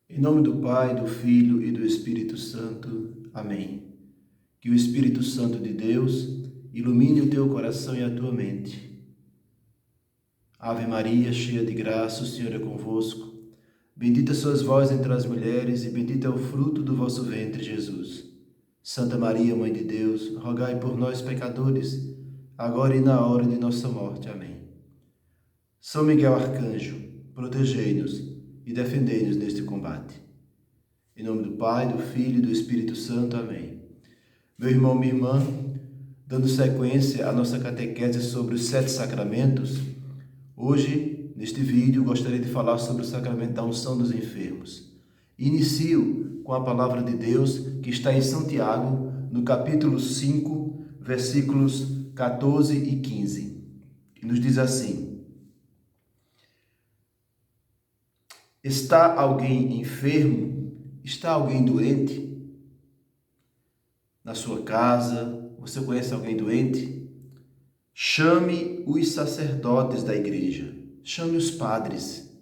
Em nome do Pai, do Filho e do Espírito Santo. Amém. Que o Espírito Santo de Deus ilumine o teu coração e a tua mente. Ave Maria, cheia de graça, o Senhor é convosco. Bendita sois vós entre as mulheres e bendito é o fruto do vosso ventre, Jesus. Santa Maria, Mãe de Deus, rogai por nós, pecadores, agora e na hora de nossa morte. Amém. São Miguel Arcanjo, protegei-nos e defendei-nos neste combate. Em nome do Pai, do Filho e do Espírito Santo. Amém. Meu irmão, minha irmã, dando sequência à nossa catequese sobre os 7 sacramentos, hoje, neste vídeo, gostaria de falar sobre o sacramento da unção dos enfermos. Inicio com a palavra de Deus que está em São Tiago, no capítulo 5, versículos 14 e 15. Que nos diz assim: Está alguém enfermo? Está alguém doente? Na sua casa, você conhece alguém doente? Chame os sacerdotes da igreja, chame os padres,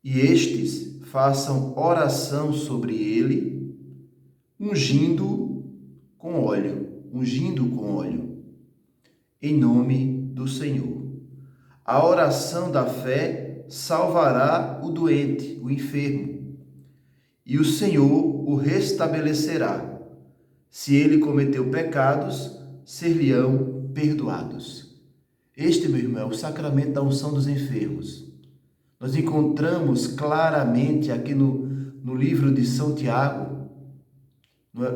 e estes façam oração sobre ele, ungindo com óleo, em nome do Senhor. A oração da fé salvará o doente, o enfermo, e o Senhor o restabelecerá. Se ele cometeu pecados, ser-lhe-ão perdoados. Este, meu irmão, é o sacramento da unção dos enfermos. Nós encontramos claramente aqui no livro de São Tiago,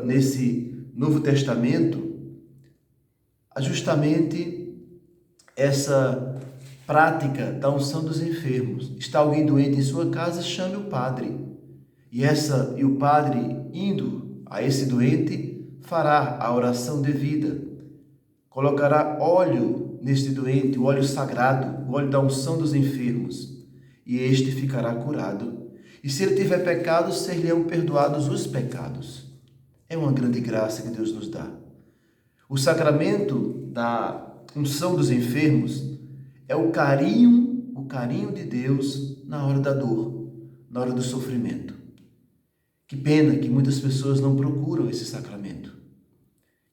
nesse Novo Testamento, justamente essa prática da unção dos enfermos. Está alguém doente em sua casa, chame o padre. E o padre, indo a esse doente, fará a oração devida. Colocará óleo neste doente, o óleo sagrado, o óleo da unção dos enfermos. E este ficará curado. E se ele tiver pecados, ser-lhe-ão perdoados os pecados. É uma grande graça que Deus nos dá. O sacramento da unção dos enfermos é o carinho de Deus na hora da dor, na hora do sofrimento. Que pena que muitas pessoas não procuram esse sacramento.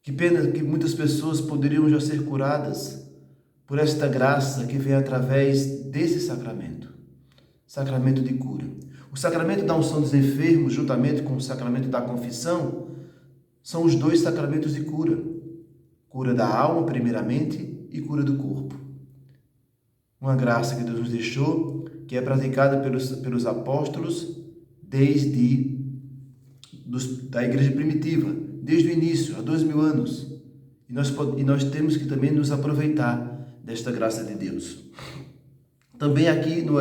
Que pena que muitas pessoas poderiam já ser curadas por esta graça que vem através desse sacramento. Sacramento de cura. O sacramento da unção dos enfermos, juntamente com o sacramento da confissão, são os 2 sacramentos de cura. Cura da alma, primeiramente, e cura do corpo. Uma graça que Deus nos deixou, que é praticada pelos apóstolos da igreja primitiva, desde o início, há 2000 anos. E nós temos que também nos aproveitar desta graça de Deus. Também aqui no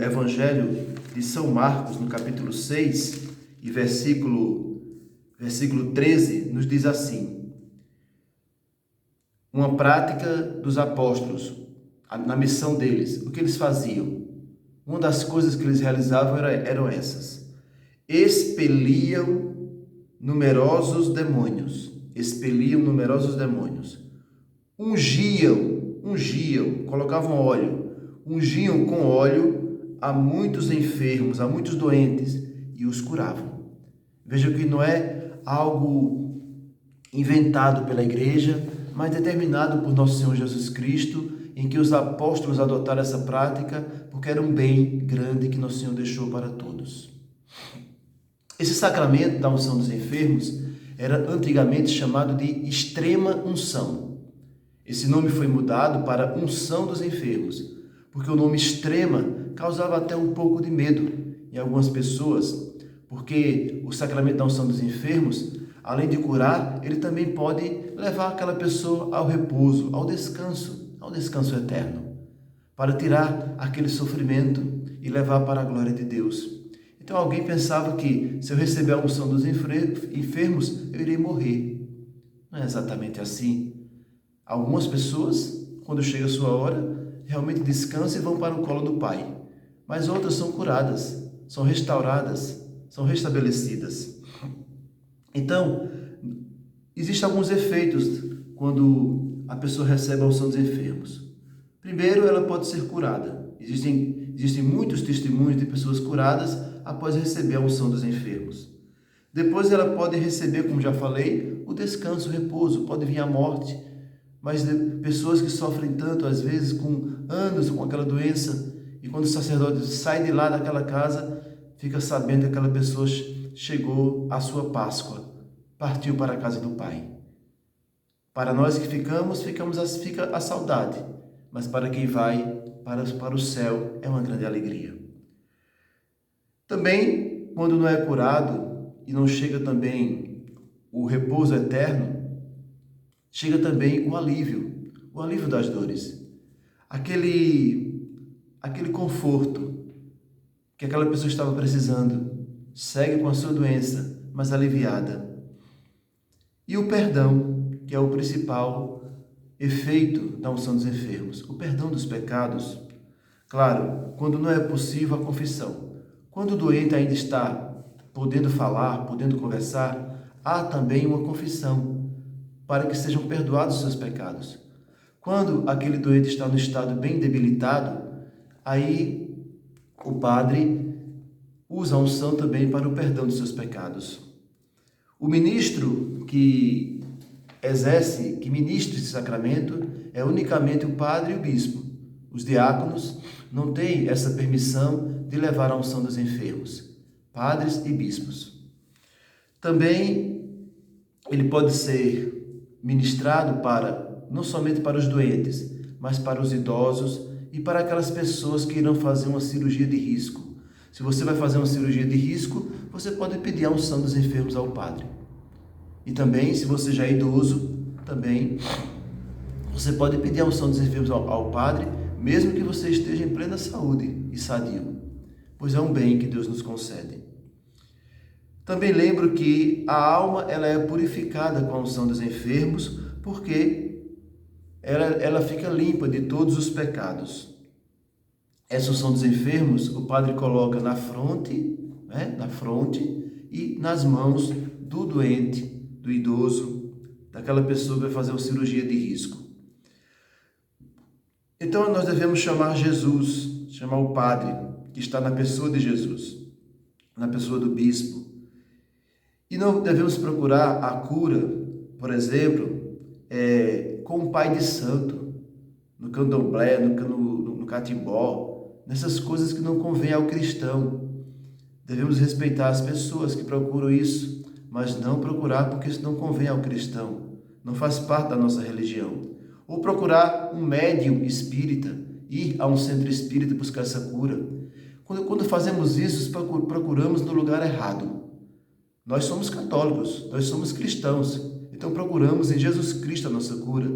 Evangelho de São Marcos, no capítulo 6, e versículo 13, nos diz assim: uma prática dos apóstolos, na missão deles, o que eles faziam? Uma das coisas que eles realizavam eram essas: expeliam numerosos demônios, ungiam, colocavam óleo, ungiam com óleo a muitos enfermos, a muitos doentes, e os curavam. Veja que não é algo inventado pela igreja, mas determinado por nosso Senhor Jesus Cristo, em que os apóstolos adotaram essa prática, porque era um bem grande que nosso Senhor deixou para todos. Esse sacramento da unção dos enfermos era antigamente chamado de extrema unção. Esse nome foi mudado para unção dos enfermos, porque o nome extrema causava até um pouco de medo em algumas pessoas, porque o sacramento da unção dos enfermos, além de curar, ele também pode levar aquela pessoa ao repouso, ao descanso eterno, para tirar aquele sofrimento e levar para a glória de Deus. Então alguém pensava que se eu receber a unção dos enfermos, eu irei morrer. Não é exatamente assim. Algumas pessoas, quando chega a sua hora, realmente descansam e vão para o colo do Pai. Mas outras são curadas, são restauradas, são restabelecidas. Então, existem alguns efeitos quando a pessoa recebe a unção dos enfermos. Primeiro, ela pode ser curada. Existem muitos testemunhos de pessoas curadas após receber a unção dos enfermos. Depois ela pode receber, como já falei, o descanso, o repouso, pode vir a morte. Mas pessoas que sofrem tanto, às vezes, com anos com aquela doença, e quando o sacerdote sai de lá daquela casa, fica sabendo que aquela pessoa chegou à sua Páscoa, partiu para a casa do Pai. Para nós que fica a saudade, mas para quem vai para o céu é uma grande alegria. Também, quando não é curado e não chega também o repouso eterno, chega também o alívio das dores. Aquele conforto que aquela pessoa estava precisando, segue com a sua doença, mas aliviada. E o perdão, que é o principal efeito da unção dos enfermos, o perdão dos pecados. Claro, quando não é possível a confissão. Quando o doente ainda está podendo falar, podendo conversar, há também uma confissão para que sejam perdoados os seus pecados. Quando aquele doente está no estado bem debilitado, aí o padre usa a unção também para o perdão dos seus pecados. O ministro que ministra esse sacramento é unicamente o padre e o bispo. Os diáconos não têm essa permissão de levar a unção dos enfermos. Padres e bispos. Também ele pode ser ministrado não somente para os doentes, mas para os idosos e para aquelas pessoas que irão fazer uma cirurgia de risco. Se você vai fazer uma cirurgia de risco, você pode pedir a unção dos enfermos ao padre. E também, se você já é idoso, também você pode pedir a unção dos enfermos ao padre, mesmo que você esteja em plena saúde e sadio, pois é um bem que Deus nos concede. Também lembro que a alma ela é purificada com a unção dos enfermos, porque ela fica limpa de todos os pecados. Essa unção dos enfermos, o padre coloca na fronte e nas mãos do doente, do idoso, daquela pessoa que vai fazer uma cirurgia de risco. Então nós devemos chamar Jesus, chamar o padre, que está na pessoa de Jesus, na pessoa do bispo. E não devemos procurar a cura, por exemplo, com o pai de santo, no candomblé, no catimbó, nessas coisas que não convêm ao cristão. Devemos respeitar as pessoas que procuram isso, mas não procurar porque isso não convém ao cristão, não faz parte da nossa religião. Ou procurar um médium espírita, ir a um centro espírita buscar essa cura. Quando fazemos isso, procuramos no lugar errado. Nós somos católicos, nós somos cristãos, então procuramos em Jesus Cristo a nossa cura,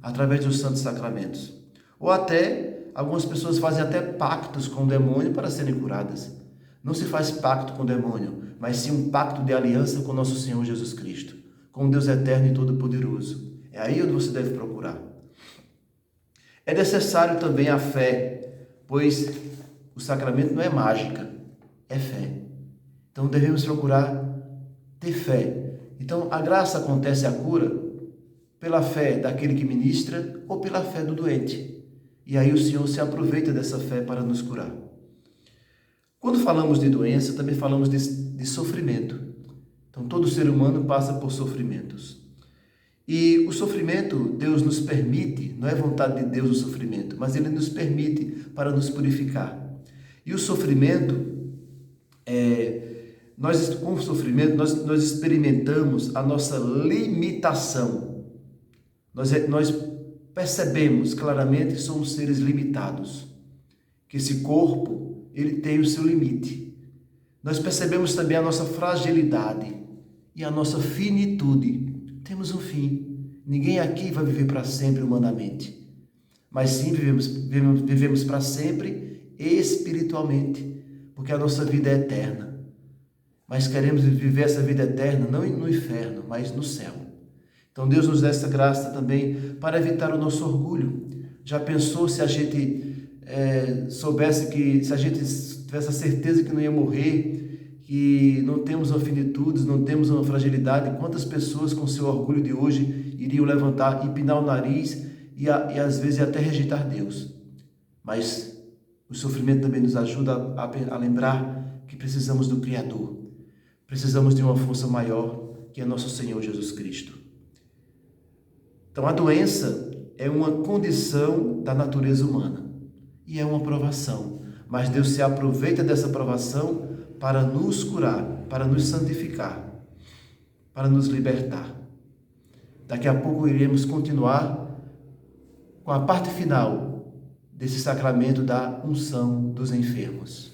através dos santos sacramentos. Ou até, algumas pessoas fazem até pactos com o demônio para serem curadas. Não se faz pacto com o demônio, mas sim um pacto de aliança com nosso Senhor Jesus Cristo, com Deus eterno e todo-poderoso. É aí onde você deve procurar. É necessário também a fé, pois o sacramento não é mágica, é fé. Então devemos procurar ter fé. Então a graça acontece, a cura, pela fé daquele que ministra ou pela fé do doente. E aí o Senhor se aproveita dessa fé para nos curar. Quando falamos de doença, também falamos de sofrimento. Então, todo ser humano passa por sofrimentos. E o sofrimento, Deus nos permite, não é vontade de Deus o sofrimento, mas Ele nos permite para nos purificar. E o sofrimento, com o sofrimento, nós experimentamos a nossa limitação. Nós percebemos claramente que somos seres limitados, que esse corpo ele tem o seu limite. Nós percebemos também a nossa fragilidade e a nossa finitude. Temos um fim. Ninguém aqui vai viver para sempre humanamente, mas sim vivemos para sempre espiritualmente, porque a nossa vida é eterna. Mas queremos viver essa vida eterna não no inferno, mas no céu. Então Deus nos dá essa graça também para evitar o nosso orgulho. Já pensou se a gente se a gente tivesse a certeza que não ia morrer, que não temos uma finitude, não temos uma fragilidade, quantas pessoas com seu orgulho de hoje iriam levantar, empinar o nariz e às vezes até rejeitar Deus. Mas o sofrimento também nos ajuda a lembrar porque precisamos do Criador. Precisamos de uma força maior, que é nosso Senhor Jesus Cristo. Então, a doença é uma condição da natureza humana e é uma provação. Mas Deus se aproveita dessa provação para nos curar, para nos santificar, para nos libertar. Daqui a pouco iremos continuar com a parte final desse sacramento da unção dos enfermos.